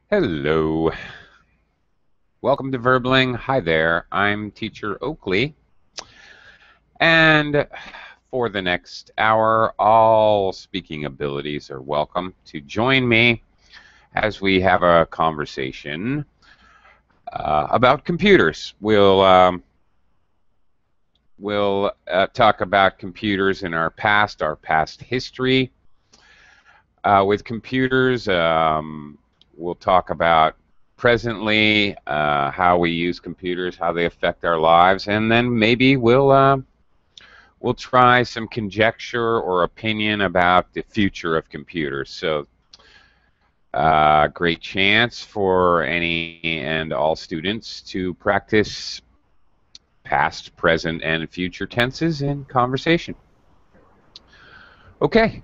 Hello. Welcome to Verbling. Hi there. I'm Teacher Oakley. And for the next hour, all speaking abilities are welcome to join me as we have a conversation about computers. We'll talk about computers in our past history with computers. We'll talk about presently, how we use computers, how they affect our lives, and then maybe we'll try some conjecture or opinion about the future of computers. So, great chance for any and all students to practice past, present, and future tenses in conversation. Okay.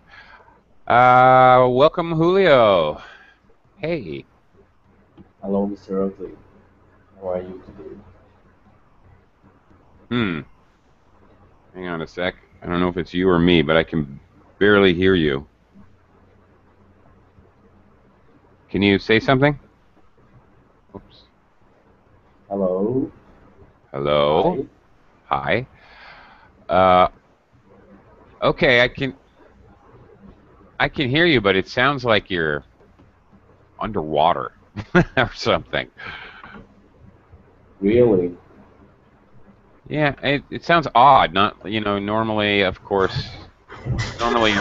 Welcome, Julio. Hey. Hello, Mr. Oakley. How are you today? Hang on a sec. I don't know if it's you or me, but I can barely hear you. Can you say something? Oops. Hello. Hello. Hi. Hi. Uh, okay, I can hear you, but it sounds like you're underwater or something. Really? Yeah, it sounds odd. Not, normally, of course, normally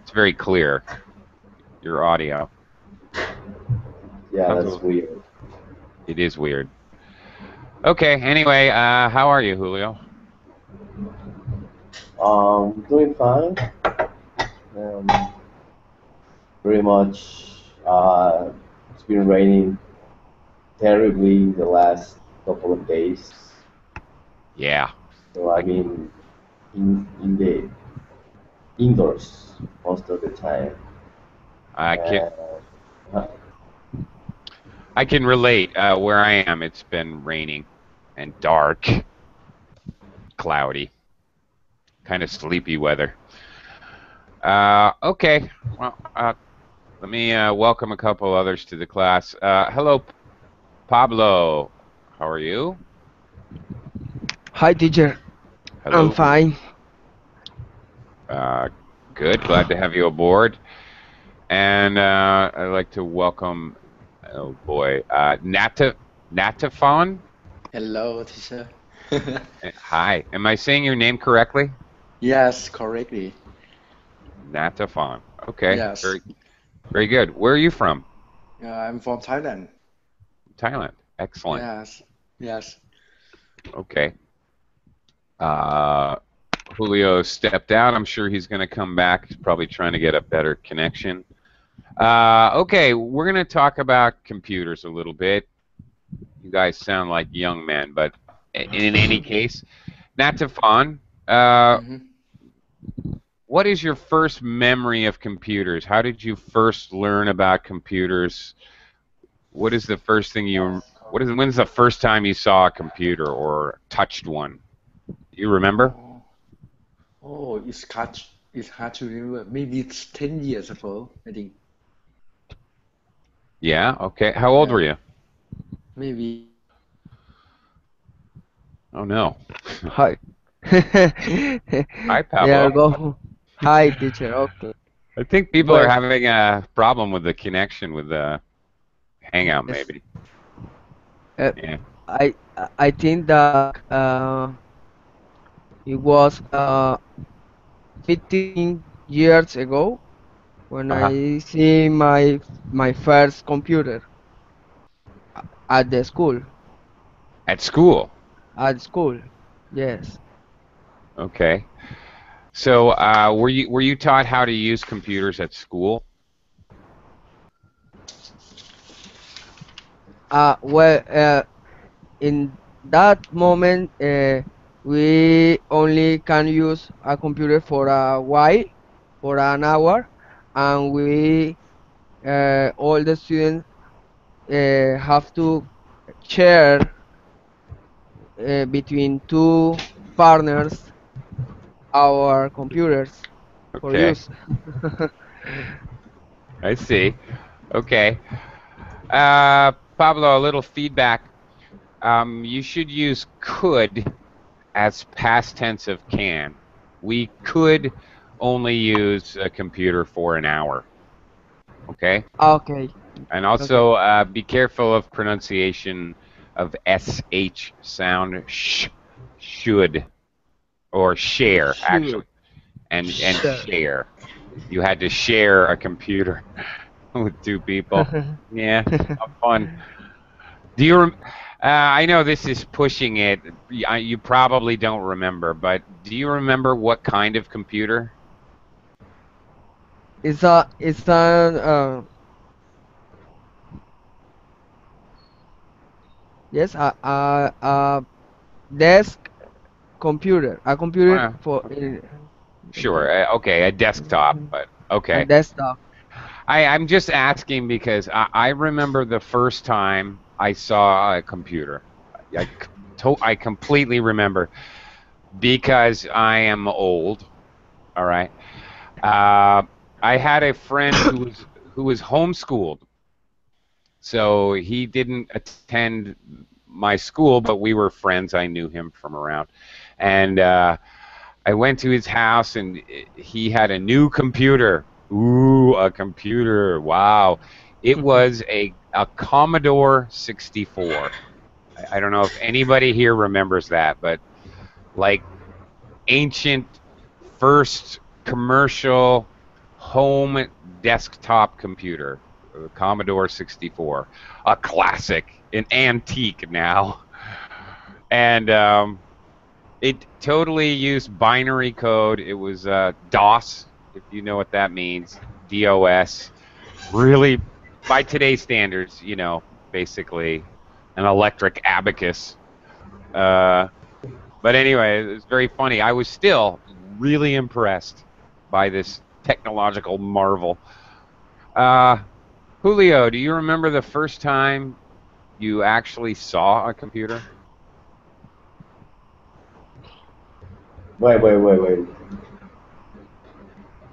it's very clear, your audio. Yeah, Sounds a that's little, weird. it is weird. Okay, anyway, how are you, Julio? Doing fine. Um, Pretty much. It's been raining terribly the last couple of days, Yeah, so I I've been in the indoors most of the time. I can Uh, I can relate. Where I am, it's been raining and dark, cloudy, kind of sleepy weather. Okay, well, let me welcome a couple others to the class. Hello, Pablo. How are you? Hi, teacher. I'm Hello. fine. Uh, Good. Glad to have you aboard. And I'd like to welcome, oh boy, Natafon. Hello, teacher. Hi. Am I saying your name correctly? Yes, correctly. Natafon. Okay. Yes. Very good. Where are you from? I'm from Thailand. Thailand. Excellent. Yes. Yes. Okay. Uh, Julio stepped out. I'm sure he's going to come back. He's probably trying to get a better connection. Okay, we're going to talk about computers a little bit. You guys sound like young men, but in any case, Natafon, hmm what is your first memory of computers? How did you first learn about computers? What is the first thing when's the first time you saw a computer or touched one? Do you remember? Oh, oh, it's hard to remember. Maybe it's 10 years ago, I think. Yeah, okay. How old were Yeah. you? Maybe. Oh no. Hi. Hi, Yeah, Pablo. go. Hi, teacher. Okay. I think people are Well, having a problem with the connection with the Hangout, yes. maybe. Uh, Yeah. I think that it was 15 years ago when Uh-huh. I see my first computer at the school. At school. At school. Yes. Okay. So, were you taught how to use computers at school? Well, in that moment, we only can use a computer for a while, for an hour, and we all the students have to share between two partners our computers for Okay. use. I see. Okay. Pablo, a little feedback. You should use could as past tense of can. We could only use a computer for an hour. Okay? Okay. And also be careful of pronunciation of SH sound. Should. Or share, Should. actually. And Sure. share. You had to share a computer with two people. Yeah, not fun. Do you? I know this is pushing it. You probably don't remember, but do you remember what kind of computer? It's a yes, a desk computer, a computer Wow. for Sure. Okay, a desktop, but a okay. desktop. I'm just asking because I remember the first time I saw a computer. I completely remember because I am old. All right. I had a friend who was homeschooled, so he didn't attend my school, but we were friends. I knew him from around, and I went to his house, and he had a new computer. Ooh, a computer! Wow, it was a Commodore 64. I don't know if anybody here remembers that, but like ancient first commercial home desktop computer, Commodore 64, a classic, an antique now, and it totally used binary code. It was DOS, if you know what that means, DOS. Really, by today's standards, you know, basically an electric abacus. But anyway, it was very funny. I was still really impressed by this technological marvel. Julio, do you remember the first time you actually saw a computer? Wait.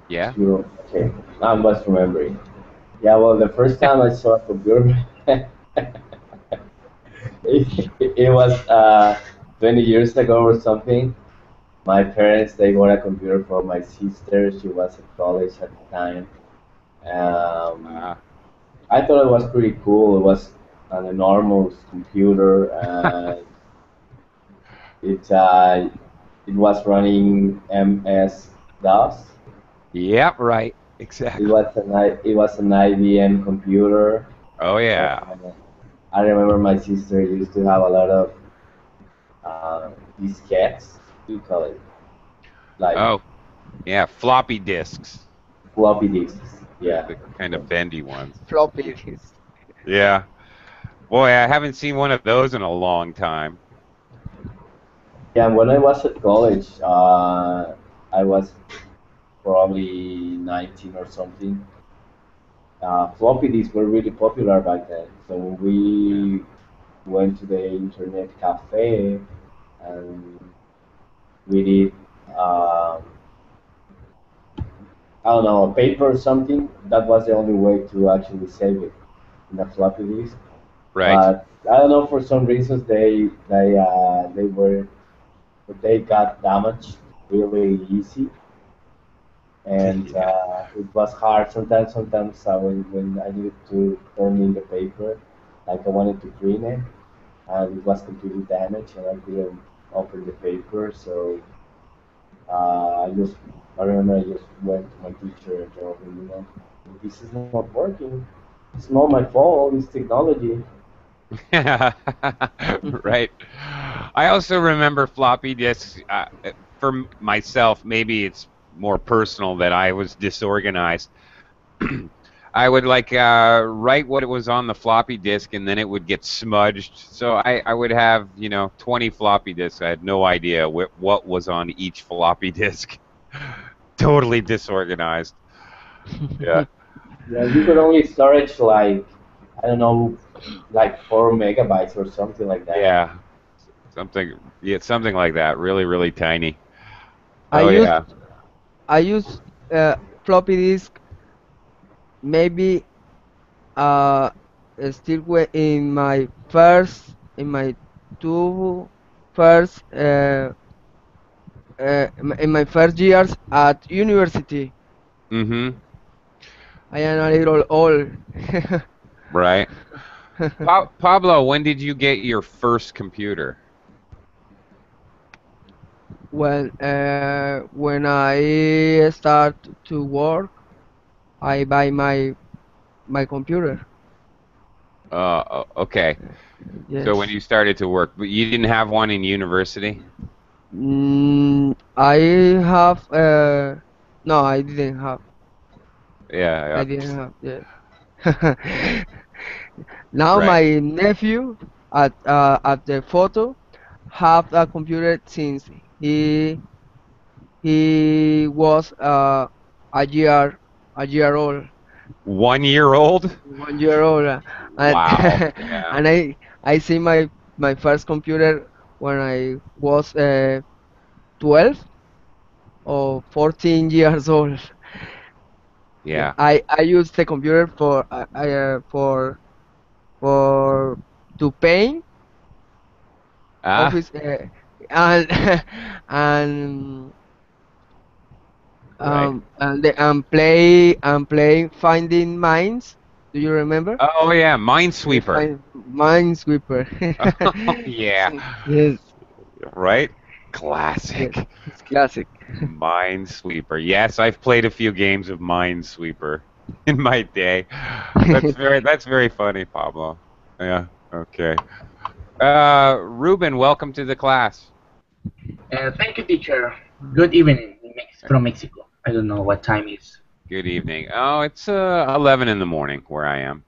Yeah? Okay, I must remembering. Yeah, well, the first time I saw a computer, it was 20 years ago or something. My parents, they got a computer for my sister. She was at college at the time. Um, Uh, I thought it was pretty cool. It was an enormous computer, and it uh, it was running MS DOS. yeah, right. It Exactly. was it was an IBM computer. Oh, And yeah. I remember my sister used to have a lot of diskettes. What do you call it? Like Oh, yeah, floppy disks. floppy disks. Yeah. The kind of bendy ones. Floppy disk. Yeah. Boy, I haven't seen one of those in a long time. Yeah, and when I was at college, I was probably 19 or something. Floppy disks were really popular back then. So when Yeah. we went to the internet cafe and we did, um, I don't know, a paper or something, that was the only way to actually save it in a floppy disk. Right. But I don't know, for some reasons they got damaged really easy, and Yeah. it was hard sometimes when I needed to turn in the paper, like I wanted to print it, and it was completely damaged and I couldn't open the paper. So I remember I just went to my teacher and told him, this is not working. It's not my fault. It's technology. Right. I also remember floppy disks. For myself, maybe it's more personal that I was disorganized. I would like write what it was on the floppy disk, and then it would get smudged. So I would have 20 floppy disks. I had no idea what was on each floppy disk. Totally disorganized. Yeah. Yeah, you could only storage like, I don't know, like 4 megabytes or something like that. Yeah. Something like that. Really, really tiny. I Oh used yeah. I use floppy disk maybe uh in my first, in my two first, in my first years at university. Mm-hmm. I am a little old. Right. Pablo, when did you get your first computer? When I start to work, I buy my computer. Okay. So when Yes. you started to work, but you didn't have one in university? I have no, I didn't have. Yeah, I yeah. didn't have. Yes. Now Right. my nephew at the photo have a computer since he was a year old. 1 year old? 1 year old, and Wow. Yeah. and I see my first computer when I was 12 or 14 years old. Yeah, Yeah. I used the computer for to paint Ah, office and and right. play Finding Mines. Do you remember? Oh yeah, Minesweeper. Find Minesweeper. Oh yeah. Yes, Right? yes, Classic. it's classic. Minesweeper. Yes, I've played a few games of Minesweeper in my day. That's very funny, Pablo. Yeah. Okay. Ruben, welcome to the class. Thank you, teacher. Good evening from Mexico. I don't know what time is. Good evening. Oh, it's 11 in the morning where I am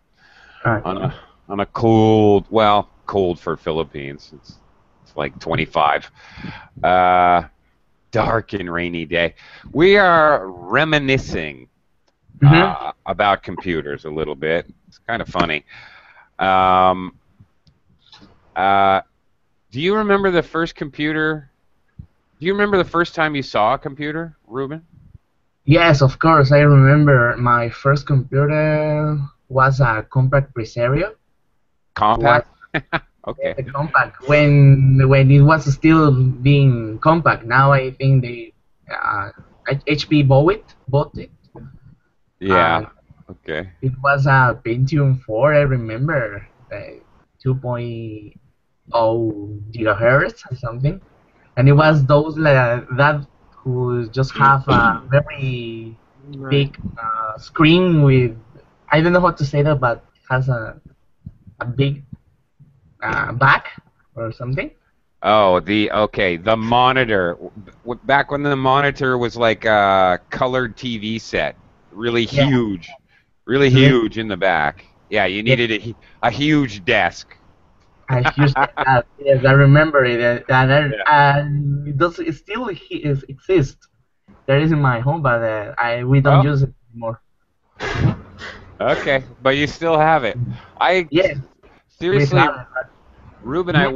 on Okay. a cold for Philippines. It's like 25. Uh, Dark and rainy day. We are reminiscing Mm-hmm. about computers a little bit. It's kind of funny. Um, uh, do you remember the first computer? Do you remember the first time you saw a computer, Ruben? Yes, of course. I remember my first computer was a compact Presario. Was Compact? Okay. a compact when it was still being compact. Now I think they uh, HP bought it. Yeah. Uh, Okay. it was a Pentium 4. I remember 2.0 gigahertz or something. And it was those that who just have a very Right. big screen with, I don't know how to say that, but has a big back or something. Oh, the monitor. Back when the monitor was like a colored TV set, Yeah, really really. huge in the back. Yeah, you Yeah, needed a huge desk. I used that. Yes, I remember it. Yeah. And it still exists. There is in my home, but we don't Oh, use it anymore. okay, but you still have it. I Yes, we seriously, have it. Ruben, Mhm.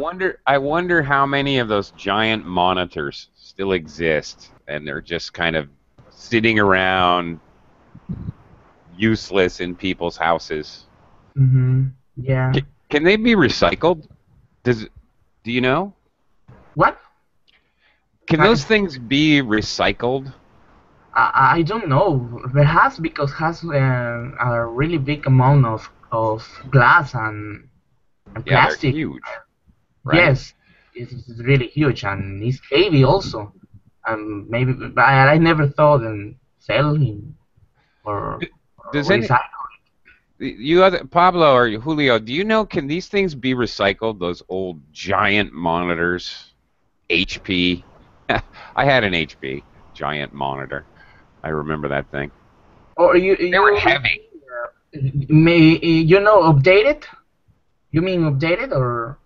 I wonder how many of those giant monitors still exist, and they're just kind of sitting around, useless in people's houses. Yeah. Can they be recycled? Do you know? What? Can Uh, those things be recycled? I don't know. Perhaps because has a really big amount of glass and Yeah, they're plastic. huge, right? Yes, it's really huge and it's heavy also. Maybe but I never thought in selling or, Does or any recycle. you other Pablo or Julio, do you know, can these things be recycled? Those old giant monitors, HP. I had an HP giant monitor. I remember that thing. Or They were you heavy. may update it? You mean update it or?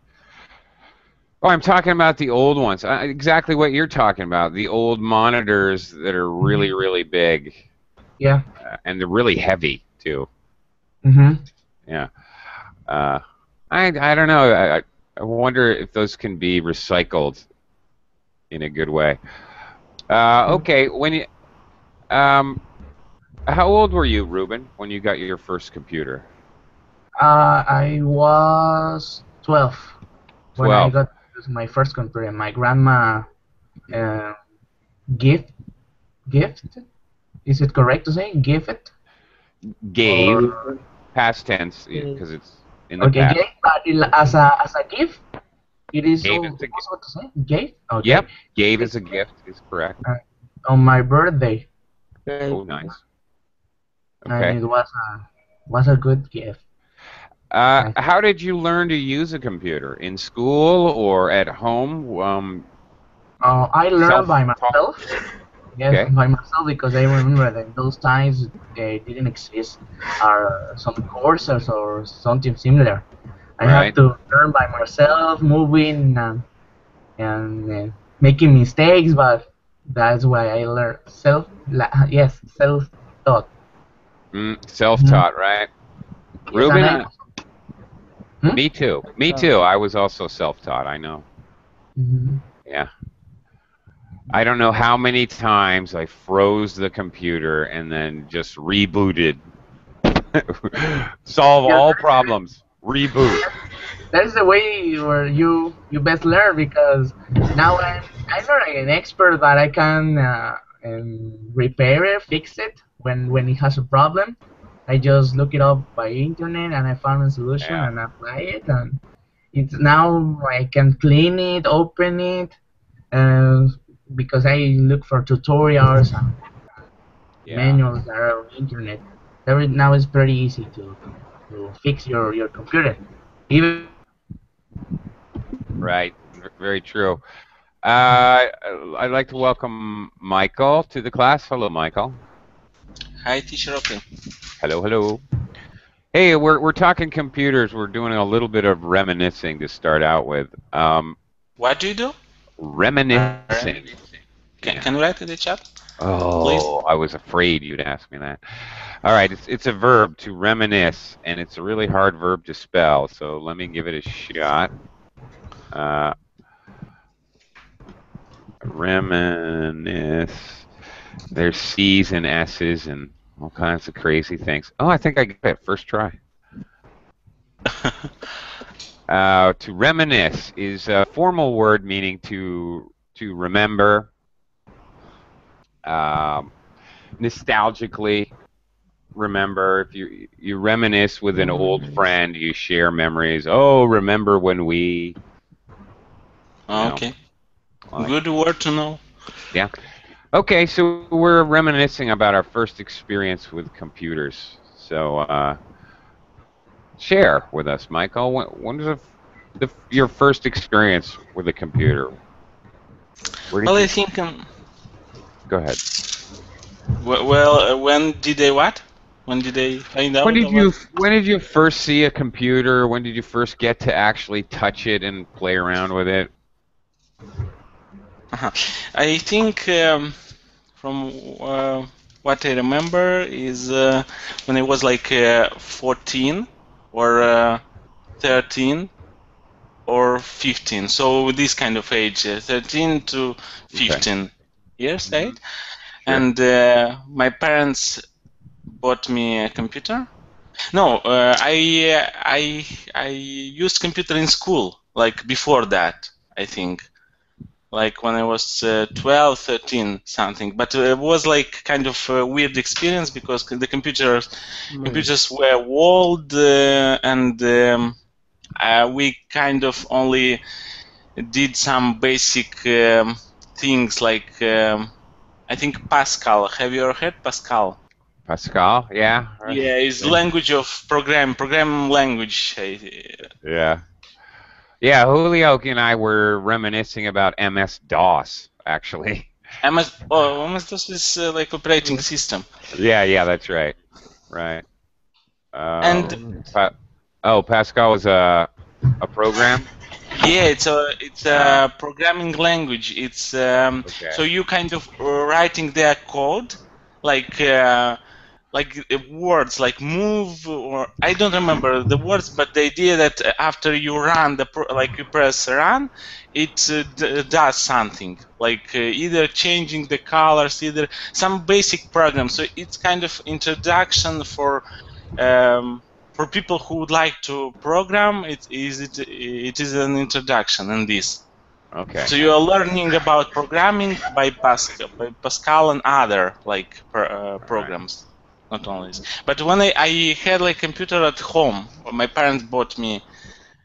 Oh, I'm talking about the old ones. Exactly what you're talking about. The old monitors that are really, Mhm. really big, Yeah. and they're really heavy too. Mm-hmm. Yeah. Uh, I don't know. I wonder if those can be recycled in a good way. Okay. Um, how old were you, Ruben, when you got your first computer? I was 12 when I 12. got my first computer. My grandma uh, gift gift. Is it correct to say give it? Gave. Or Past tense, Mm. because it's in the okay, past. gave, but as a gift, it is Gave also is a gift. possible to say gave. Okay. Yep. Gave as a gift is correct. On my birthday, Oh, nice. and Okay. it was a good gift. How did you learn to use a computer? In school or at home? I learned by Self-taught? myself. Yes, Okay. by myself because I remember that in those times they didn't exist some courses or something similar. I Right. had to learn by myself, moving and making mistakes, but that's why I learned self-taught. Self-taught, right? Yes, Ruben, and I. me too. Me too. I was also self-taught. I know. Yeah. I don't know how many times I froze the computer and then just rebooted. Solve all problems. Reboot. That's the way where you best learn because now I'm not an expert, but I can repair it, fix it when it has a problem. I just look it up by internet and I found a solution Yeah. and apply it, and it's now I can clean it, open it, because I look for tutorials and Yeah. manuals that are on the internet. Now it's pretty easy to fix your computer. Even Right. Very true. I'd like to welcome Michael to the class. Hello, Michael. Hi, Teacher Open. Hello, hello. Hey, we're talking computers. We're doing a little bit of reminiscing to start out with. What do you do? Reminiscing. Can you write in the chat? Oh, Please. I was afraid you'd ask me that. All right, it's a verb, to reminisce, and it's a really hard verb to spell. So let me give it a shot. Reminisce. There's C's and S's and all kinds of crazy things. Oh, I think I got it. First try. To reminisce is a formal word meaning to remember, nostalgically remember. If you reminisce with an old friend, you share memories. Oh, remember when we... Okay. Good word to know. Yeah. Okay, so we're reminiscing about our first experience with computers. So share with us, Michael. When was your first experience with a computer? Well, I think... Go ahead. Well, when did they what? When did they find out? When did you first see a computer? When did you first get to actually touch it and play around with it? I think from what I remember is when I was like 14 or 13 or 15. So this kind of age, 13 to 15 years, right? Sure. And my parents bought me a computer. No, I used computer in school, like before that, I think. Like when I was 12, 13, something. But it was like kind of a weird experience because the computers were old and we kind of only did some basic things like I think Pascal. Have you ever heard Pascal? Pascal, yeah. Yeah, it's language of program language. Yeah. Yeah, Julio and I were reminiscing about MS-DOS, actually. MS-DOS is like operating system. Yeah, that's right. Right. Pascal is a program? Yeah, it's a programming language. It's so you kind of writing their code like words like move, or I don't remember the words, but the idea that after you run like you press run, it does something like either changing the colors, either some basic program. So it's kind of introduction for for people who would like to program, it is an introduction in this. Okay. So you are learning about programming by Pascal and other like programs, not only this. But when I had like computer at home, my parents bought me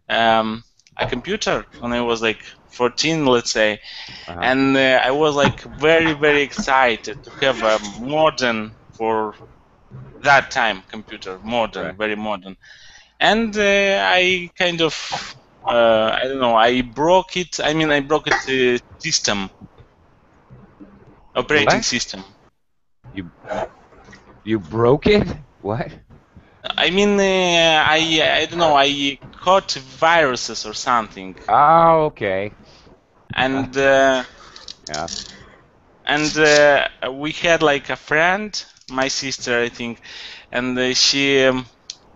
a computer when I was like 14, let's say, and I was like very excited to have a modern, for that time, computer, modern, Right. very modern, and I kind of I don't know, I broke it. I mean, I broke it system, operating What? system. You broke it? What? I mean, I don't know, I caught viruses or something, Oh, okay. and Yeah. we had like a friend, my sister, I think, and she.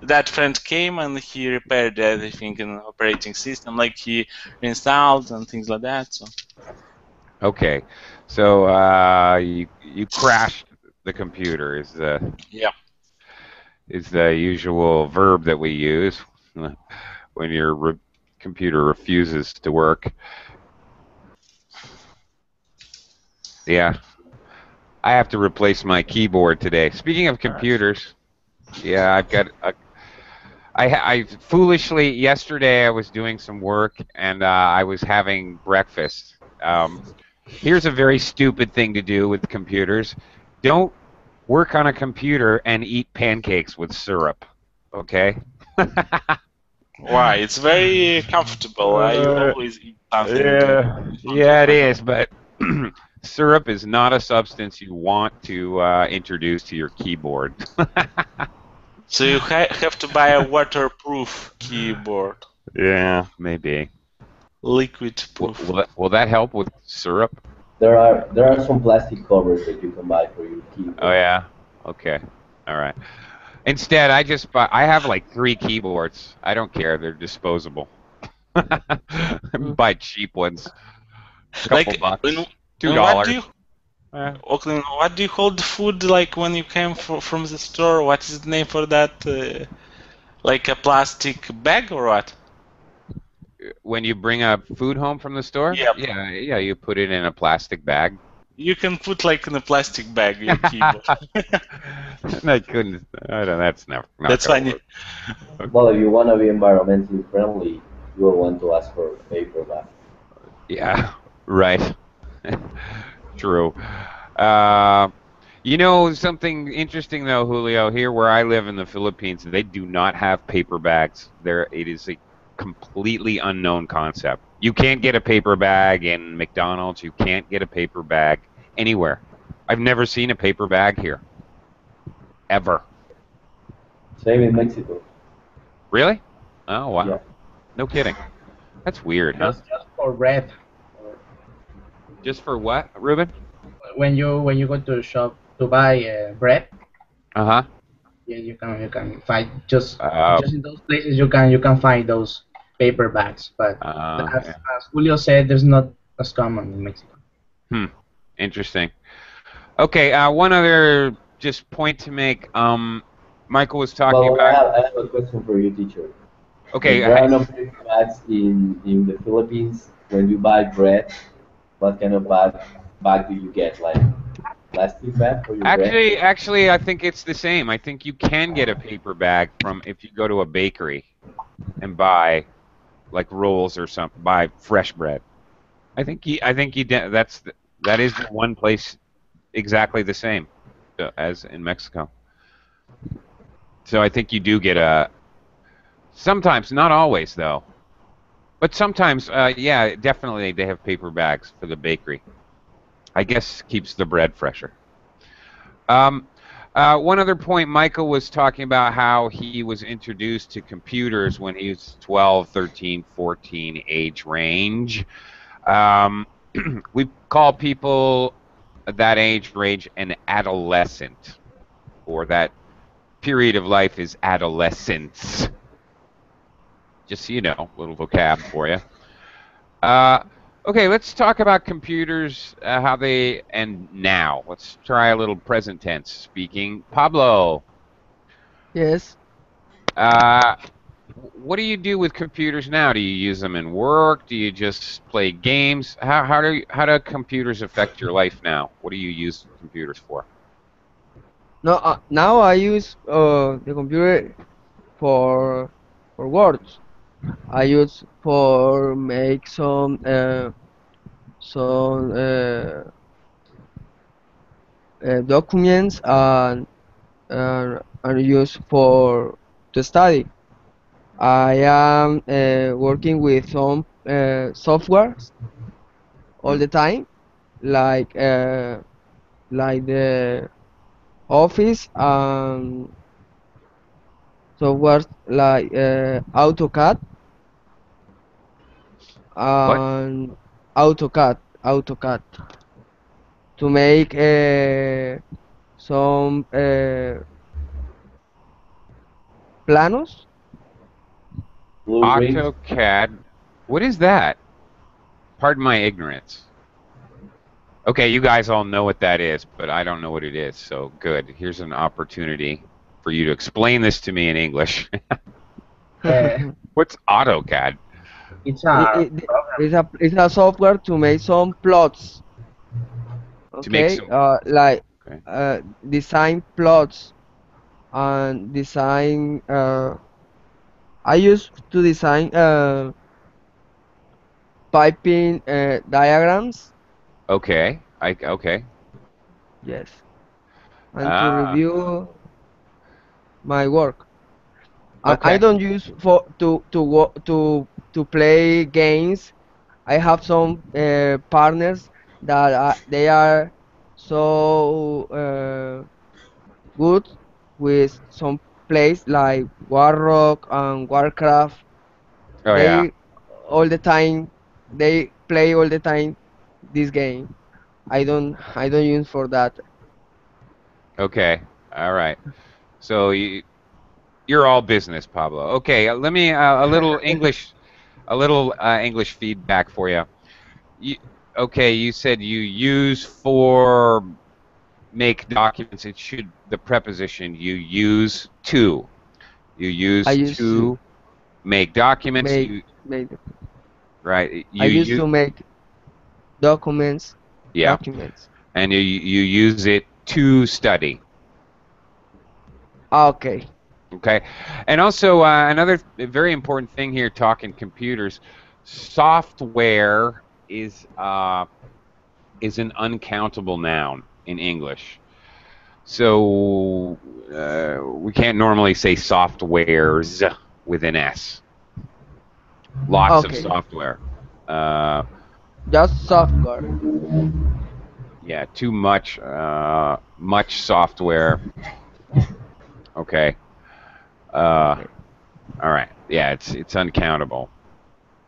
That friend came and he repaired everything in the operating system, like he reinstalled and things like that. So. Okay. So you crashed the computer is the usual verb that we use when your computer refuses to work. Yeah. I have to replace my keyboard today. Speaking of computers, yeah, I've got I foolishly yesterday I was doing some work and I was having breakfast. Here's a very stupid thing to do with computers. Don't work on a computer and eat pancakes with syrup. Okay? Why? It's very comfortable. I always eat something. Yeah, it is, but syrup is not a substance you want to introduce to your keyboard. So you have to buy a waterproof keyboard. Yeah, maybe. Liquid proof. Will that help with syrup? There are some plastic covers that you can buy for your keyboard. Oh yeah. Okay. All right. Instead, I have like 3 keyboards. I don't care. They're disposable. Buy cheap ones. Couple bucks. $2. Auckland, what do you call the food like when you came from the store? What is the name for that? Like a plastic bag or what? When you bring a food home from the store? Yep. Yeah, you put it in a plastic bag. You can put like in a plastic bag your keyboard. I couldn't. I don't. That's never. That's funny. Well, if you want to be environmentally friendly, you will want to ask for a paper bag. Yeah. Right. True. You know something interesting though, Julio. Here where I live in the Philippines, they do not have paper bags. It is a completely unknown concept. You can't get a paper bag in McDonald's. You can't get a paper bag anywhere. I've never seen a paper bag here. Ever. Same in Mexico. Really? Oh wow. Yeah. No kidding. That's weird, huh? Just for bread. Just for what, Ruben? When you go to the shop to buy bread, Uh-huh. yeah, you can find just Oh. in those places you can find those paper bags. But as Yeah. Julio said, there's not as common in Mexico. Interesting. Okay, one other just point to make. Michael was talking Well, about. I have a question for you, teacher. Okay. There are no paper bags in the Philippines. When you buy bread, what kind of bag do you get? Like plastic bag for your bread? Actually, I think it's the same. I think you can get a paper bag from if you go to a bakery and buy like rolls or something. Buy fresh bread. I think that is the one place exactly the same as in Mexico. So I think you do get sometimes, not always though, but sometimes, yeah, definitely they have paper bags for the bakery. I guess keeps the bread fresher. One other point, Michael was talking about how he was introduced to computers when he was 12, 13, 14 age range. We call people that age range an adolescent, or that period of life is adolescence. Just so you know, a little vocab for you. Okay, let's talk about computers, how they end now. Let's try a little present tense speaking. Pablo, Yes. Uh, what do you do with computers now? Do you use them in work? Do you just play games? How do computers affect your life now? What do you use computers for? No, now I use the computer for words. I use for make some documents and use for to study. I am working with some softwares all the time, like the Office and software like AutoCAD What? and AutoCAD to make some planos. Blueprints. AutoCAD. What is that? Pardon my ignorance. Okay, you guys all know what that is, but I don't know what it is. So good. Here's an opportunity for you to explain this to me in English. Uh, What's AutoCAD? it's a It, program. it's a software to make some plots. To make Okay, some. like Okay. design plots and design. I used to design piping diagrams. Okay. Okay. Yes, and to Ah. review my work. I Okay. don't use for to play games. I have some partners that they are so good with some plays like Warrock and Warcraft. Oh yeah. They all the time they play all the time this game. I don't use for that. Okay. All right. So you're all business, Pablo. Okay. Let me a little English feedback for you. You. Okay. You said you use for make documents. It should the preposition you use to. You I use used to to make documents. make You make right. I You used use to make documents yeah, documents. and you use it to study. Okay. Okay, and also another very important thing here, talking computers, software is an uncountable noun in English. So we can't normally say softwares with an S. Lots of Okay. software. Uh, Just software. yeah, too much software. Okay. Uh, Okay. all right. Yeah, it's uncountable.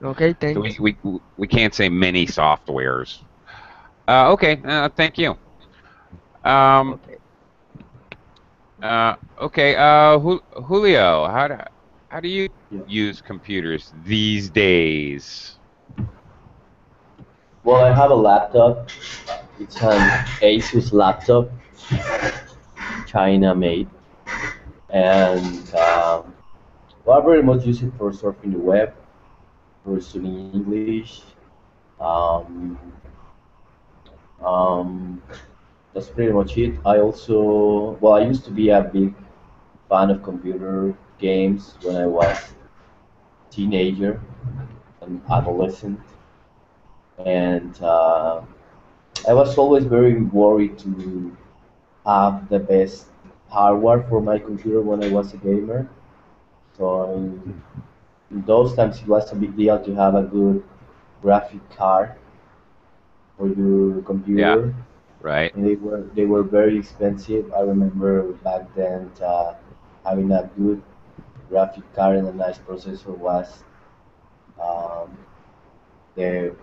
Okay, So thanks. we can't say many softwares. Okay. Thank you. Um, Okay. okay. Julio, how do you Yeah. use computers these days? Well, I have a laptop. It's an Asus laptop, China made, and well, I very much use it for surfing the web, for studying English. Um, um, that's pretty much it. I also, well, I used to be a big fan of computer games when I was teenager and adolescent, and I was always very worried to have the best hardware for my computer when I was a gamer. So in those times, it was a big deal to have a good graphic card for your Yeah. computer, Right. and they were very expensive. I remember back then having a good graphic card and a nice processor was um, the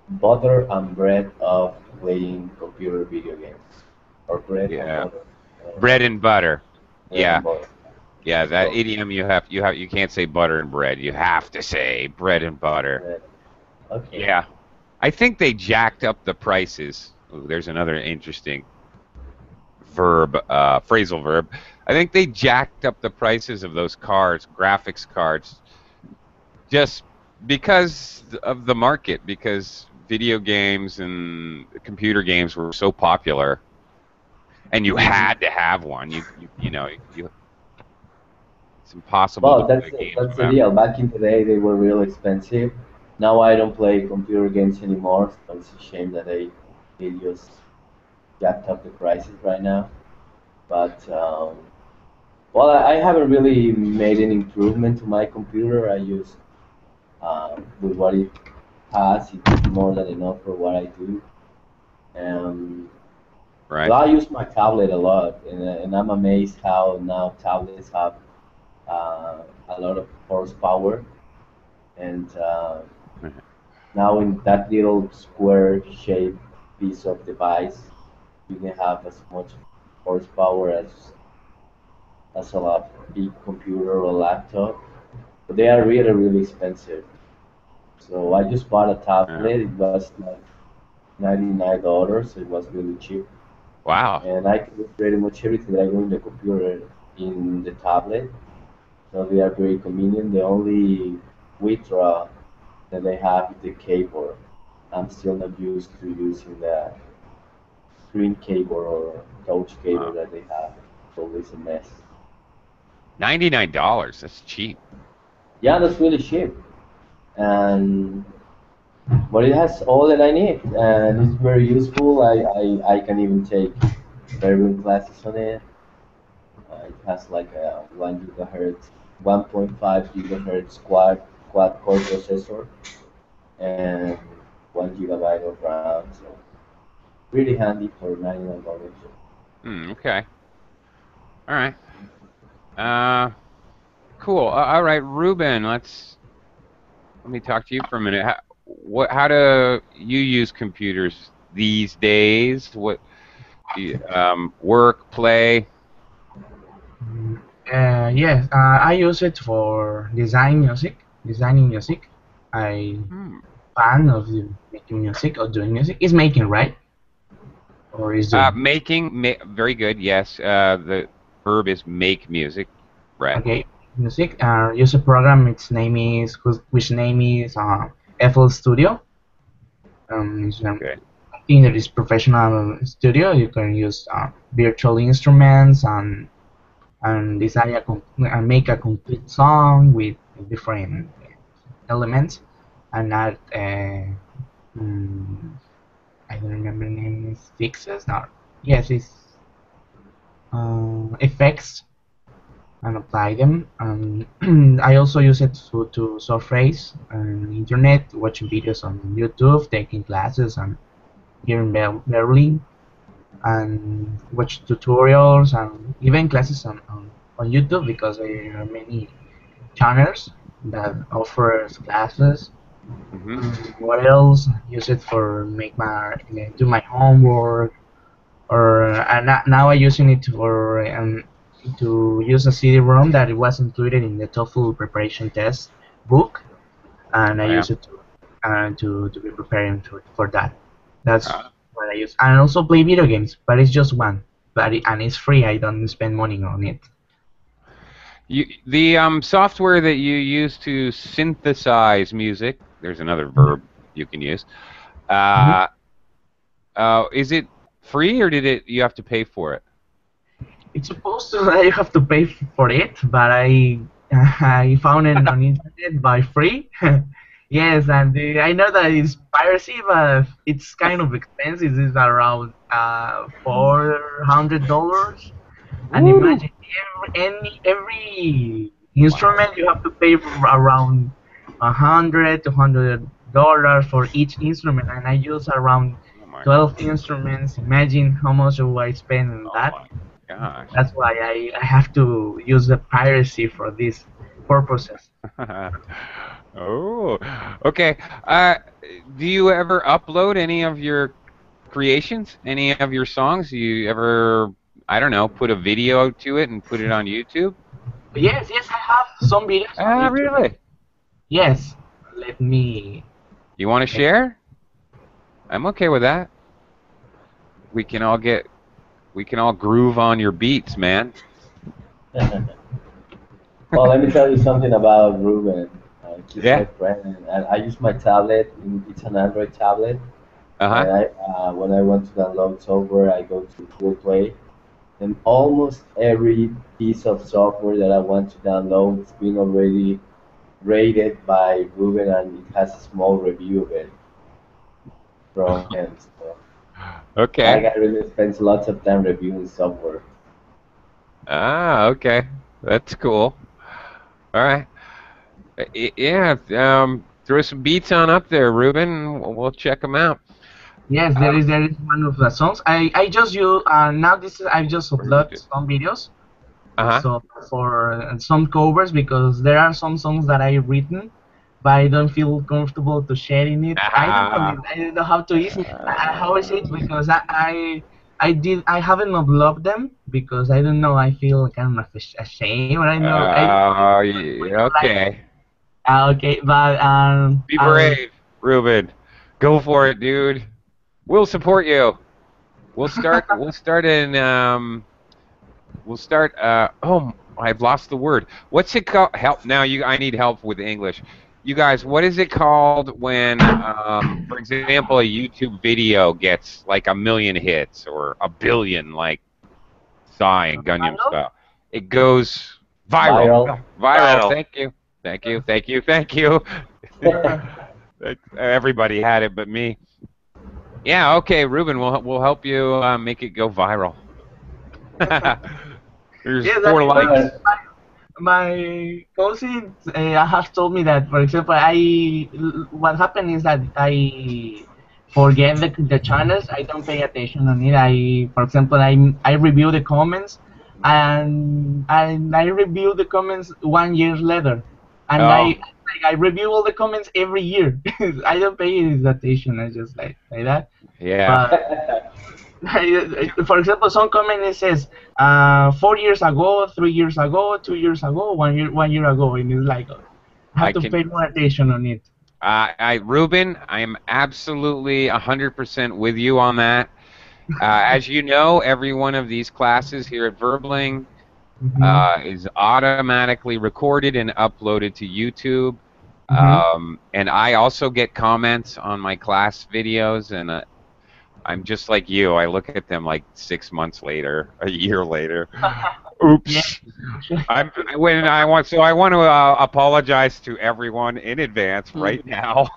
butter and bread of playing computer video games, or bread and Yeah. butter, Bread and butter. bread Yeah. and butter. Yeah. That So idiom you can't say butter and bread. You have to say bread and butter. bread. Okay. Yeah. I think they jacked up the prices. Ooh, there's another interesting phrasal verb. I think they jacked up the prices of those cards, graphics cards, just because of the market, because video games and computer games were so popular, and you had to have one. It's impossible Well, to play games that's the without. deal. Back in the day, they were real expensive. Now I don't play computer games anymore, so it's a shame that they just jacked up the prices right now. But well, I haven't really made an improvement to my computer. I use with what it has, it's more than enough for what I do. Um, Right. but I use my tablet a lot, and I'm amazed how now tablets have a lot of horsepower. And now in that little square shaped piece of device, you can have as much horsepower as a big computer or laptop. But they are really, really expensive. So I just bought a Yeah. tablet. It was like $99. It was really cheap. Wow. And I can do pretty much everything that I do in the computer in the tablet. So they are very convenient. The only withdraw that they have is the keyboard. I'm still not used to using the screen keyboard or touch keyboard Wow. that they have. It's always a mess. $99. That's cheap. Yeah, that's really cheap. And but it has all that I need, and it's very useful. I can even take Berlin classes on it. It has like a 1 gigahertz, 1.5 gigahertz quad core processor, and 1 gigabyte of RAM. So really handy for $99. Okay. All right. Cool. All right, Ruben. Let me talk to you for a minute. How do you use computers these days? What work, play? Yes, I use it for designing music. I Hmm. fan of making music or doing music. Is making, right? Or is doing? Very good. Yes. The verb is make music. Right. Okay, music. Use a program. Which name is FL Studio. It's, Okay. I think that is professional studio. You can use virtual instruments and design and make a complete song with different elements and add mm, I don't remember the name. Fixes? No. Yes, it's effects and apply them. I also use it to surface on internet, watching videos on YouTube, taking classes, and here in Berlin, and watch tutorials and even classes on YouTube because there are many channels that offers classes. Hmm. What else? Use it for do my homework, or now I'm using it for to use a CD-ROM that it was included in the TOEFL preparation test book, and I Oh, yeah. use it to be preparing for that. That's Uh, what I use, and I also play video games, but it's just one, and it's free. I don't spend money on it. The software that you use to synthesize music. There's another verb you can use. Mhm. Is it free or you have to pay for it? It's supposed to I have to pay for it, but I found it on internet by free. Yes, and I know that it's piracy, but it's kind of expensive. It's around $400. And Woo! imagine every instrument you have to pay for around $100 for each instrument, and I use around Oh my, 12 instruments. Imagine how much do I spend on oh that. my gosh. That's why I have to use the piracy for these purposes. Oh, okay. Do you ever upload any of your creations, any of your songs? Do you ever, I don't know, put a video to it and put it on YouTube? Yes, I have some videos on YouTube. Really? Yes, let me. You want to share? I'm okay with that. We can all groove on your beats, man. Well, let me tell you something about Ruben. He's my Yeah. friend, and I use my tablet. It's an Android tablet, Uh-huh. and when I want to download software, I go to Google Play, and almost every piece of software that I want to download has been already rated by Ruben, and it has a small review of it from him. So that Okay. guy really spends lots of time reviewing software. Ah, okay. That's cool. All right. Yeah, throw some beats on up there, Ruben. We'll check them out. Yes, there is one of the songs. I just use now this is I just upload some videos. Uh-huh. So for some covers because there are some songs that I written, but I don't feel comfortable to sharing it. Ah, I don't know how to use it. How is it because I haven't uploaded them because I don't know. I feel kind of ashamed. I know I like okay. okay, but Be brave, Ruben. Go for it, dude. We'll support you. We'll start. We'll start in. We'll start. Oh, I've lost the word. What's it called? Help now. I need help with English. You guys, what is it called when, for example, a YouTube video gets like 1 million hits or 1 billion, like Psy and Gunyam style? It goes viral. Viral. Viral. Viral. Thank you. Thank you. Thank you. Thank you. Everybody had it but me. Yeah. Okay, Ruben. We'll help you make it go viral. There's yeah, 4 likes. my cousin has told me that, for example, what happened is that I forget the channels. I don't pay attention on it. For example, I review the comments, and I review the comments 1 year later, and Oh, I review all the comments every year. I don't pay attention. I just like that, yeah. but. For example, some comment it says 4 years ago, 3 years ago, 2 years ago, 1 year ago, and it's like I I have to can. pay more attention on it. Ruben, I am absolutely 100% with you on that. As you know, every one of these classes here at Verbling Hmm. is automatically recorded and uploaded to YouTube. Hmm. And I also get comments on my class videos, and I'm just like you. I look at them like 6 months later, a year later. Yeah. Oops. I want to apologize to everyone in advance right now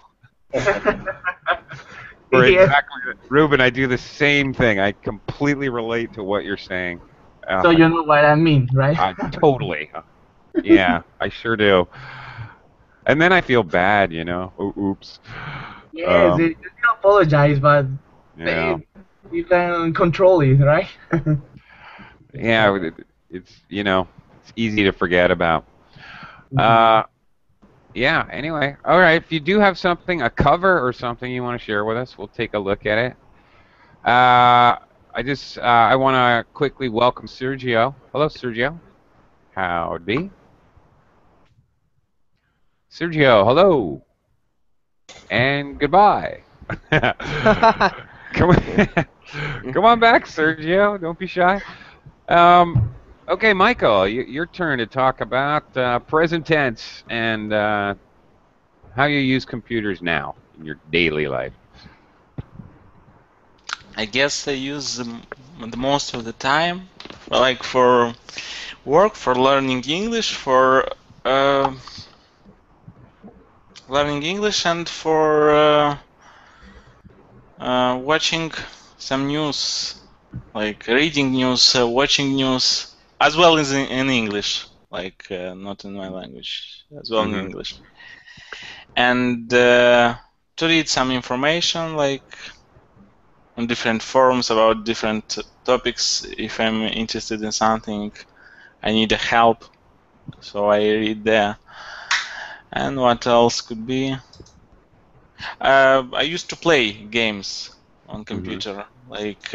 for Yes. exactly, Ruben. I do the same thing. I completely relate to what you're saying. So you know what I mean, right? Totally. Yeah, I sure do. And then I feel bad, Oh, oops. Yes, you can apologize, but Yeah. you can control it, right? Yeah. It's it's easy to forget about. Mhm. Yeah, anyway. All right, if you do have something, a cover or something you want to share with us, we'll take a look at it. I want to quickly welcome Sergio. Hello, Sergio. Howdy. Sergio, hello. And goodbye. Come on, come on back, Sergio. Don't be shy. Okay, Michael, your turn to talk about present tense and how you use computers now in your daily life. I guess I use them the most of the time, like for work, for learning English, for learning English, and for watching some news, like reading news, watching news, as well as in English, like not in my language, as well in English. And to read some information, like on different forums about different topics. If I'm interested in something, I need a help, so I read there. And what else could be? I used to play games on computer, like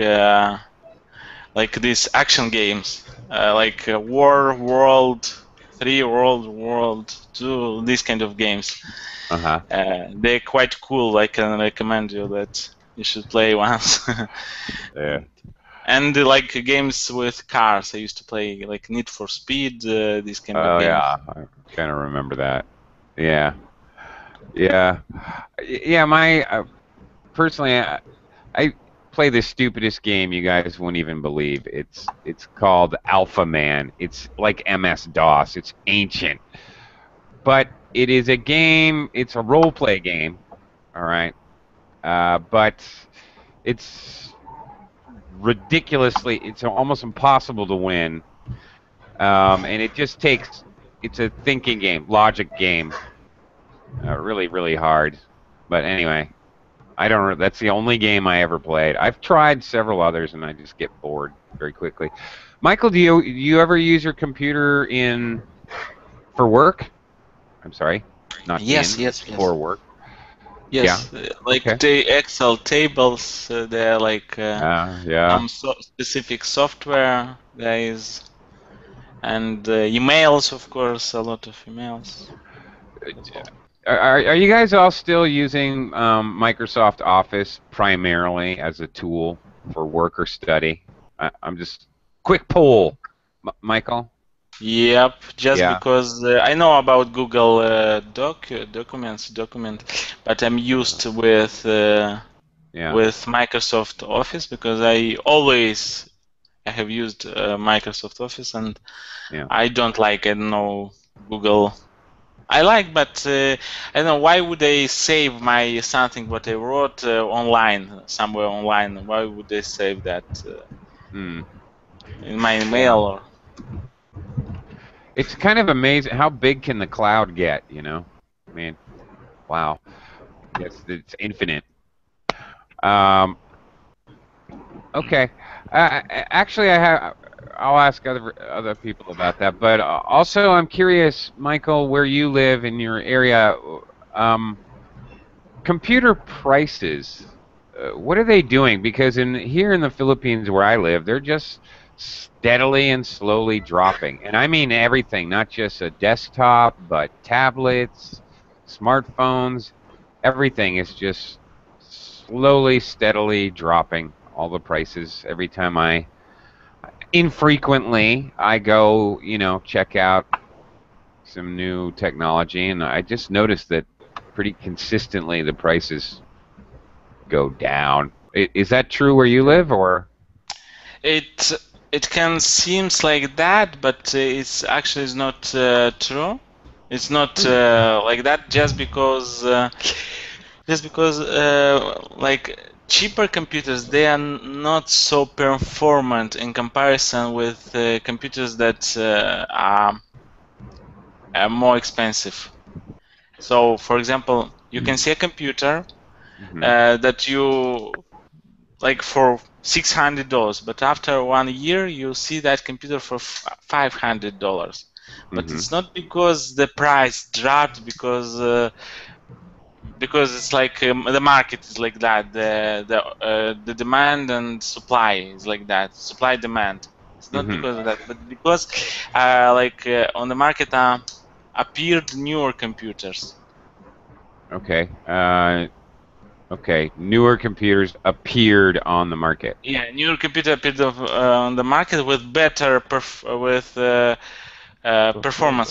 these action games, like War, World 3, World 2, these kind of games. They're quite cool. I can recommend you that you should play once. Yeah. And like games with cars. I used to play like Need for Speed, these kind of Oh games. yeah, I kind of remember that. Yeah, yeah, yeah. My personally, I play the stupidest game you guys won't even believe. It's called Alpha Man. It's like MS DOS. It's ancient, but it is a game. It's a role play game. All right, but it's ridiculously. It's almost impossible to win, and it just takes. It's a thinking game, logic game. Really, really hard. But anyway, I don't. That's the only game I ever played. I've tried several others, and I just get bored very quickly. Michael, do you ever use your computer for work? I'm sorry, not Yes, in, yes, for work. yes. Like Okay. the Excel tables, they're like Yeah. some specific software there is, and emails, of course, a lot of emails. Are you guys all still using Microsoft Office primarily as a tool for work or study? I'm just quick poll, Michael. Yep, just Yeah. because I know about Google Documents, but I'm used with Yeah. Microsoft Office because I have used Microsoft Office, and Yeah. I don't like, I don't know, Google. I like, but I don't know, why would they save my something what I wrote online, somewhere online? Why would they save that Hmm. in my email? Or It's kind of amazing how big can the cloud get, you know? I mean, wow. It's infinite. Okay. Actually, I'll ask other people about that. But also, I'm curious, Michael, where you live in your area. Computer prices. What are they doing? Because here in the Philippines, where I live, they're just steadily and slowly dropping. And I mean everything, not just a desktop, but tablets, smartphones. Everything is just slowly, steadily dropping. All the prices every time infrequently I go, check out some new technology, and I just noticed that pretty consistently the prices go down. Is that true where you live, or? it can seems like that, but it's actually is not true. It's not like that just because like cheaper computers, they are not so performant in comparison with computers that are more expensive. So, for example, you can see a computer that you like for $600, but after 1 year you see that computer for $500. But it's not because the price dropped, because it's like the market is like that. The demand and supply is like that. Supply demand. It's not because of that, but because on the market appeared newer computers. Okay. Okay. Newer computers appeared on the market. Yeah, newer computer appeared on the market with better performance.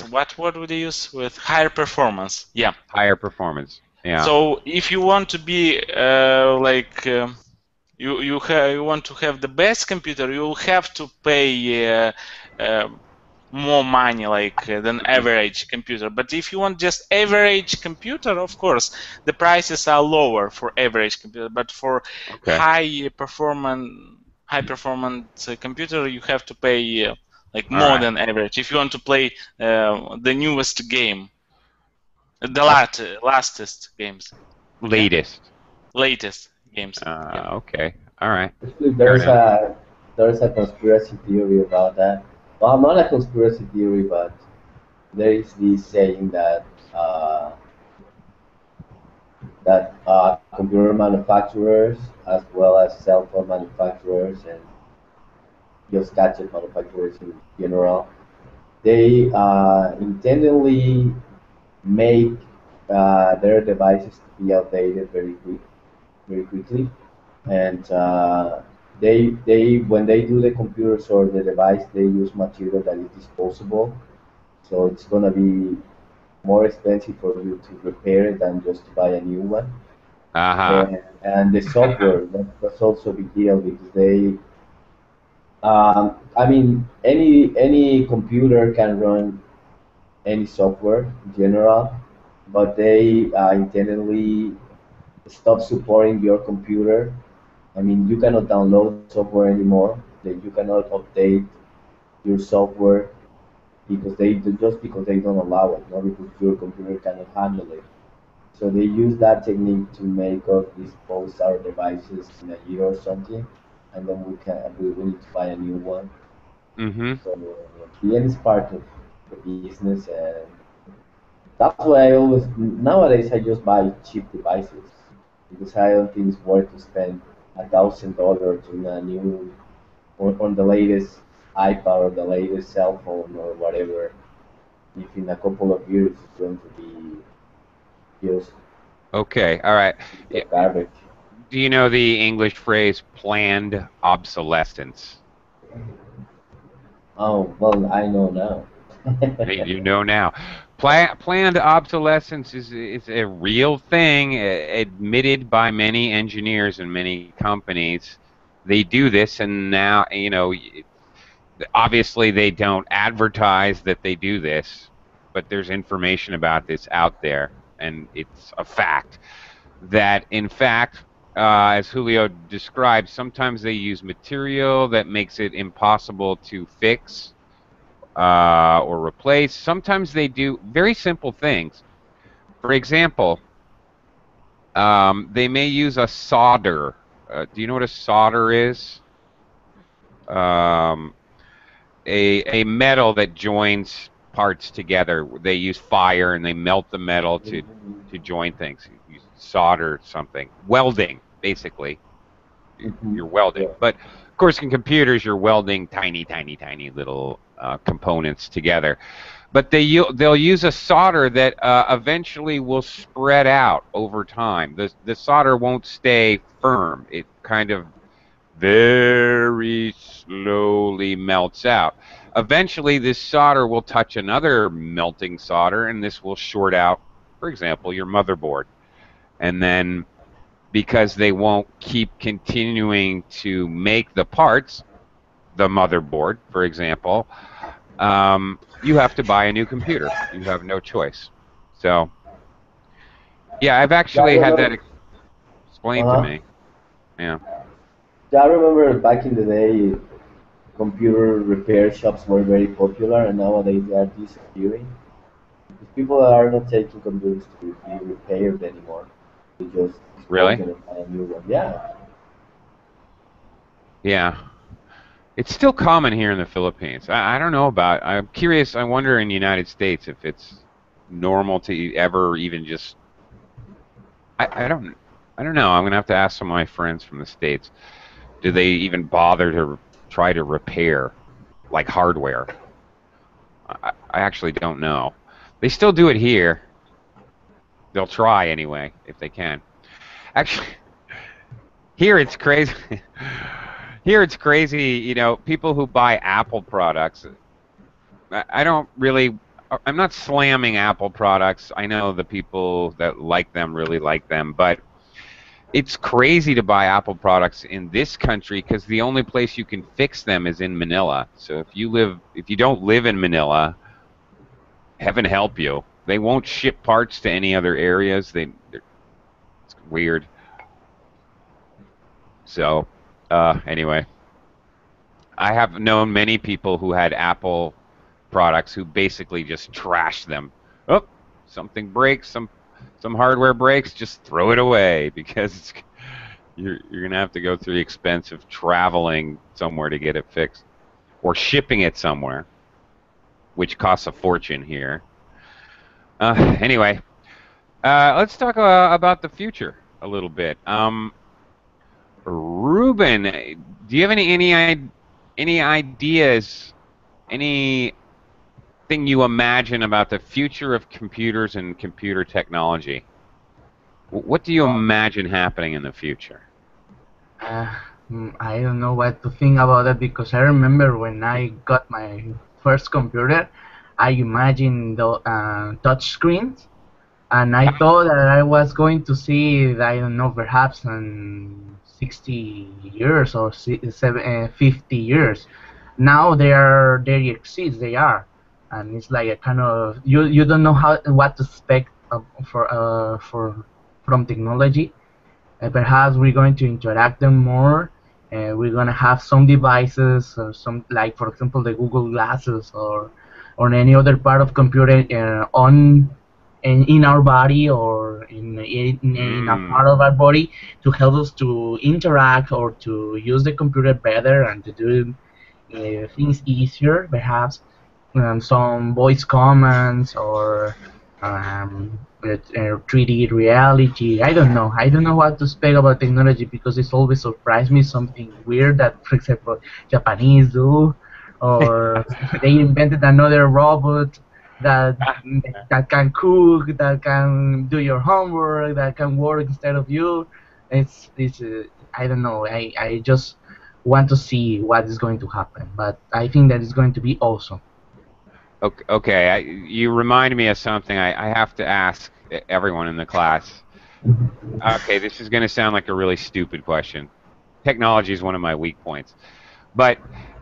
What word would you use? With higher performance. Yeah. Higher performance. Yeah. So if you want to be you want to have the best computer, you will have to pay more money than average computer. But if you want just average computer, of course the prices are lower for average computer. But for high performance computer, you have to pay more than average if you want to play the newest game, the latest games. Latest games. Okay. All right. Actually, there's a conspiracy theory about that. Well, not a conspiracy theory, but there is this saying that computer manufacturers, as well as cell phone manufacturers and just gadget manufacturers in general, they intentionally make their devices to be outdated very quickly, and they when they do the computers or the device, they use material that is disposable, so it's gonna be more expensive for you to repair it than just to buy a new one. Uh-huh. And the software, that's also a big deal because I mean, any computer can run any software in general, but they intentionally stop supporting your computer. I mean, you cannot download software anymore. That you cannot update your software because just because they don't allow it, not because your computer cannot handle it. So they use that technique to make us dispose our devices in a year or something, and then we need to buy a new one. Mm-hmm. So the end is part of the business, and that's why I always nowadays I just buy cheap devices because I don't think it's worth to spend $1,000 on a new on the latest iPad or the latest cell phone or whatever. If in a couple of years it's going to be just Okay. All right. Y- garbage. Do you know the English phrase planned obsolescence? Oh well, I know now. You know now. Planned obsolescence is a real thing, admitted by many engineers and many companies. They do this, and now, obviously they don't advertise that they do this, but there's information about this out there, and it's a fact that, in fact, as Julio described, sometimes they use material that makes it impossible to fix or replace. Sometimes they do very simple things. For example, they may use a solder. Do you know what a solder is? Um, a metal that joins parts together. They use fire and they melt the metal to join things. You solder something. Welding, basically. You're welding. Yeah. But of course, in computers, you're welding tiny, tiny, tiny little components together. But they'll use a solder that eventually will spread out over time. The solder won't stay firm. It kind of very slowly melts out. Eventually, this solder will touch another melting solder, and this will short out, for example, your motherboard. And then, because they won't keep continuing to make the parts, the motherboard, for example, you have to buy a new computer. You have no choice. So, yeah, I've Yeah, I actually had that remember. explained to Uh-huh. me. Yeah. Yeah, I remember back in the day, computer repair shops were very popular, and nowadays they are disappearing. Because people are not taking computers to be repaired anymore. They just dispose Really? them and buy a new one. Yeah. Yeah. It's still common here in the Philippines. I don't know about. I'm curious. I wonder in the United States if it's normal to ever even just. I don't. I don't know. I'm gonna have to ask some of my friends from the States. Do they even bother to try to repair like hardware? I actually don't know. They still do it here. They'll try anyway if they can. Actually, here it's crazy. Here it's crazy. People who buy Apple products. I don't really. I'm not slamming Apple products. I know the people that like them really like them, but it's crazy to buy Apple products in this country because the only place you can fix them is in Manila. So if you don't live in Manila, heaven help you. They won't ship parts to any other areas. It's weird. So, anyway, I have known many people who had Apple products who basically just trash them. Oh, something breaks, some hardware breaks, just throw it away because you're gonna have to go through the expense of traveling somewhere to get it fixed or shipping it somewhere, which costs a fortune here. Anyway, let's talk about the future a little bit. Ruben, do you have any ideas, anything you imagine about the future of computers and computer technology? What do you imagine happening in the future? Uh, I don't know what to think about that because I remember when I got my first computer, I imagined the touch screens, and I thought that I was going to see, I don't know, perhaps in 60 years or 50 years. Now they exist, they are, and it's like a kind of you don't know what to expect for from technology. Perhaps we're going to interact them more. We're going to have some devices, or some, like for example the Google Glasses, or any other part of computer on in our body, or in a part of our body, to help us to interact or to use the computer better and to do things easier, perhaps some voice commands, or 3D reality. I don't know. I don't know what to expect about technology because it's always surprised me something weird that, for example, Japanese do, or they invented another robot that that can cook, that can do your homework, that can work instead of you. It's I don't know. I just want to see what is going to happen, but I think that it's going to be awesome. Okay, you remind me of something I have to ask everyone in the class. Okay, this is going to sound like a really stupid question. Technology is one of my weak points. But,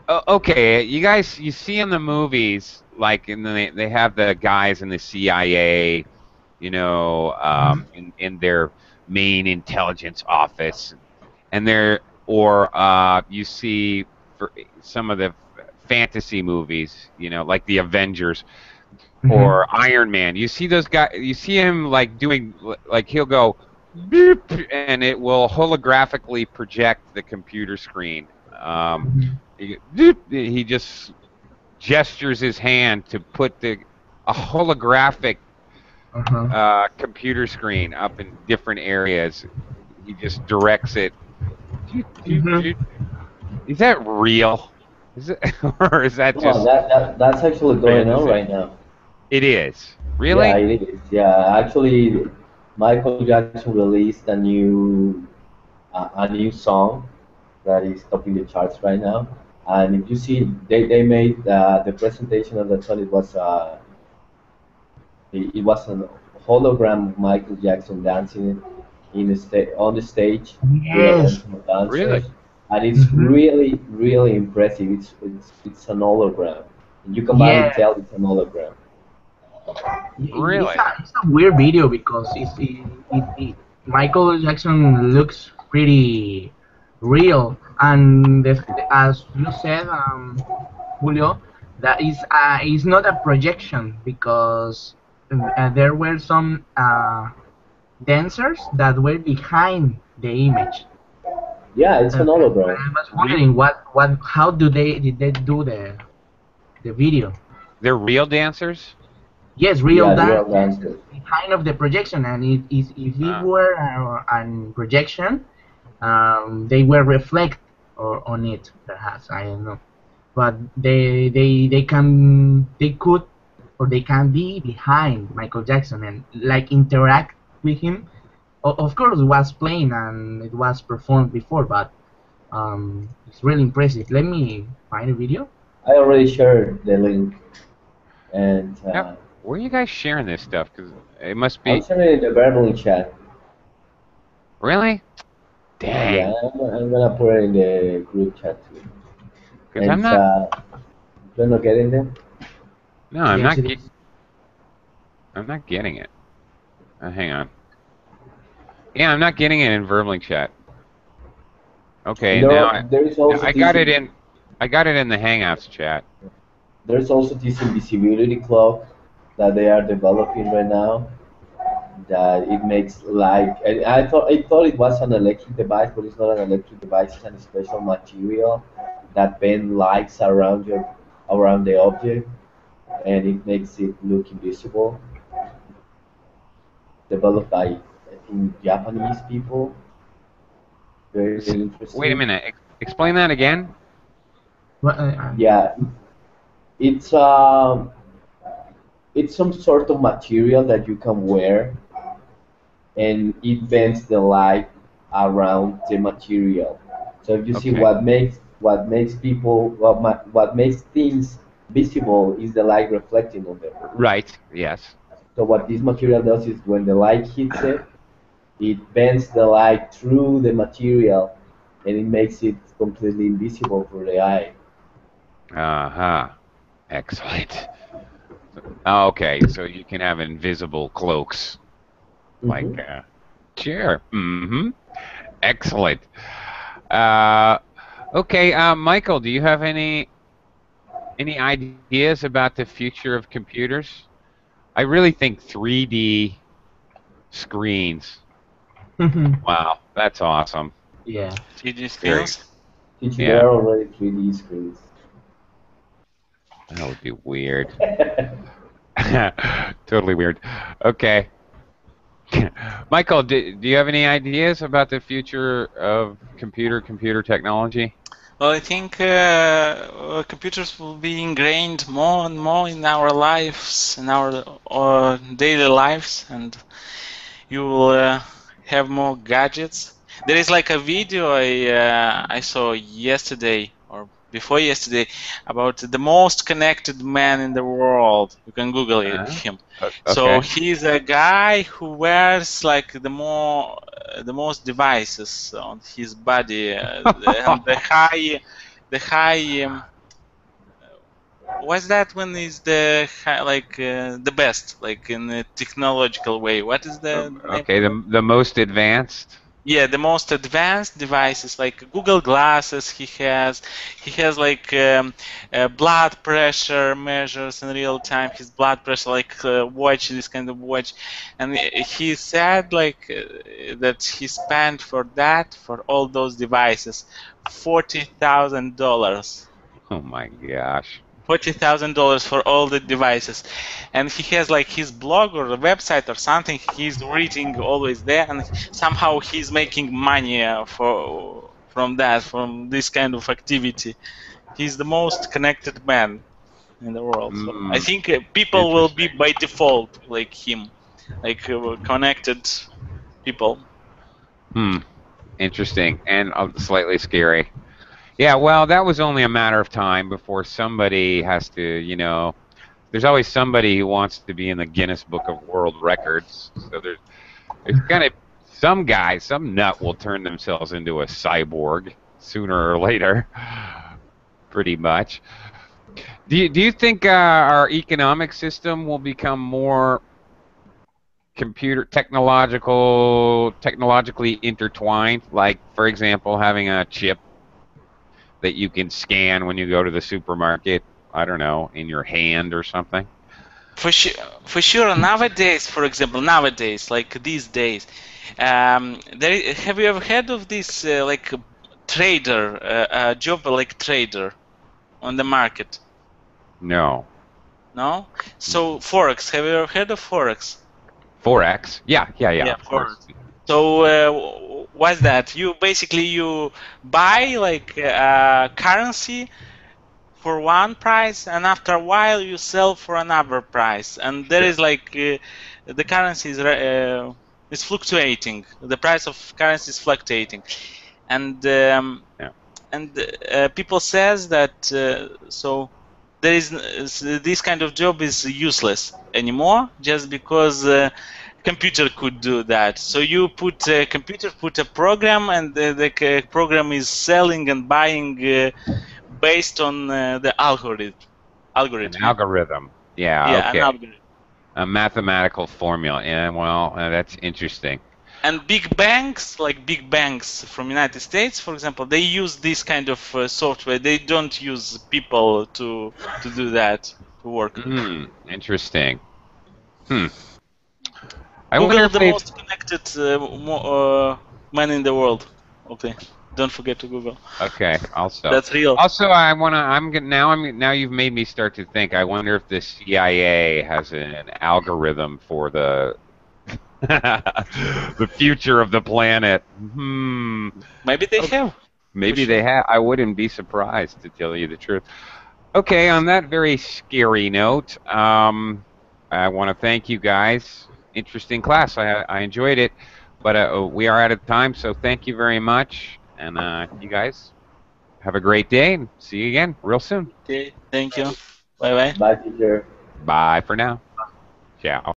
okay, you see in the movies, like, they have the guys in the CIA, you know, in their main intelligence office, and you see for some of the fantasy movies, you know, like the Avengers or Iron Man. You see those guys. You see him like doing, like he'll go, beep, and it will holographically project the computer screen. He just gestures his hand to put a holographic computer screen up in different areas. He just directs it. Is that real? Is it, or is that just? That's actually going on right now. It is. Really? Yeah, it is. Yeah, actually, Michael Jackson released a new song that is topping the charts right now. And if you see, they made the presentation of the song. It was a hologram of Michael Jackson dancing on the stage with a bunch Yes. of dancers, Really? and it's really impressive. It's an hologram. You can barely Yeah. tell it's an hologram. Really? It's a weird video because Michael Jackson looks pretty real, and as you said, Julio, that is not a projection because there were some dancers that were behind the image. Yeah, it's an hologram. I was wondering how did they do the video? They're real dancers? Yes, real Yeah, real dancers dancers. behind of the projection, and if it Ah. were an projection, they were reflect on it, perhaps, I don't know, but they could, or they can be behind Michael Jackson and like interact with him. Of course, it was playing and it was performed before, but it's really impressive. Let me find a video. I already shared the link, and Now, where are you guys sharing this stuff? Because it must I'll be. send it in the verbal chat. Really? Dang. Yeah, I'm gonna put it in the group chat too. Because I'm And not. you're not getting them? No, I'm Yes, not. it is. I'm not getting it. Hang on. Yeah, I'm not getting it in Verbling chat. Okay, There is also I got it in. I got it in the Hangouts chat. There's also this invisibility clock that they are developing right now. That it makes like, and I thought it was an electric device, but it's not an electric device. It's a special material that bends lights around the object, and it makes it look invisible. Developed by, I think, Japanese people. Very Wait a interesting. minute. Explain that again. Well, Yeah, it's it's some sort of material that you can wear, and it bends the light around the material. So if you see Okay. what makes people what makes things visible is the light reflecting on them. Right. Yes. So what this material does is when the light hits it, it bends the light through the material, and it makes it completely invisible for the eye. Uh-huh. Excellent. Okay, so you can have invisible cloaks, like, Hmm. sure. Mm-hmm. Excellent. Uh, okay, Michael, do you have any ideas about the future of computers? I really think 3D screens. Wow, that's awesome. Yeah. 3D Very, screens. Teach yeah, there are already 3D screens. that would be weird. Totally weird. Okay. Michael, do you have any ideas about the future of computer technology? Well, I think computers will be ingrained more and more in our lives, in our daily lives, and you will have more gadgets. There is like a video I saw yesterday or before yesterday about the most connected man in the world. You can Google it, Uh, him. So okay. he's a guy who wears like the most devices on his body, and the high. What's that when is the high, like the best, like in a technological way? What is the name Okay, of it? the most advanced. Yeah, the most advanced devices like Google Glasses he has like blood pressure measures in real time, his blood pressure, like watch, this kind of watch. And he said like that he spent for all those devices $40,000. Oh my gosh. $40,000 for all the devices, and he has like his blog or a website or something. He's reading always there, and somehow he's making money from this kind of activity. He's the most connected man in the world. So I Mm, think people will be interesting. by default like him, like connected people. Hmm. Interesting and slightly scary. Yeah, well, that was only a matter of time before somebody has to, there's always somebody who wants to be in the Guinness Book of World Records. So there's gonna some guy, some nut will turn themselves into a cyborg sooner or later, pretty much. Do you think our economic system will become more technologically intertwined? Like, for example, having a chip that you can scan when you go to the supermarket, I don't know, in your hand or something? For sure, for sure. Nowadays, for example, like these days, have you ever heard of this like trader, job like trader on the market? No. No. So Forex. Have you ever heard of Forex? Forex? Yeah, Yeah, of Forex. course. So what's that? You buy like currency for one price, and after a while you sell for another price, and there Sure. is like the currency is fluctuating. The price of currency is fluctuating, and Yeah. people says that so there is this kind of job is useless anymore just because computer could do that. So you put a computer, put a program, and the program is selling and buying based on the An algorithm. algorithm. Yeah, Yeah, an okay. algorithm. A mathematical formula. Yeah, well, that's interesting. And big banks from United States, for example, they use this kind of software. They don't use people to do that, to work. Interesting. Hmm. I wonder Google, if the they've. most connected man in the world. Okay, don't forget to Google. Okay. Also, That's real. I wanna. Now you've made me start to think. I wonder if the CIA has an algorithm for the the future of the planet. Maybe they Okay. have. Maybe sure. they have. I wouldn't be surprised, to tell you the truth. Okay, on that very scary note, I want to thank you guys. Interesting class. I enjoyed it, but we are out of time, so thank you very much. And you guys have a great day, and see you again real soon. Okay, thank you. Bye bye. Bye, teacher. Bye for now. Ciao.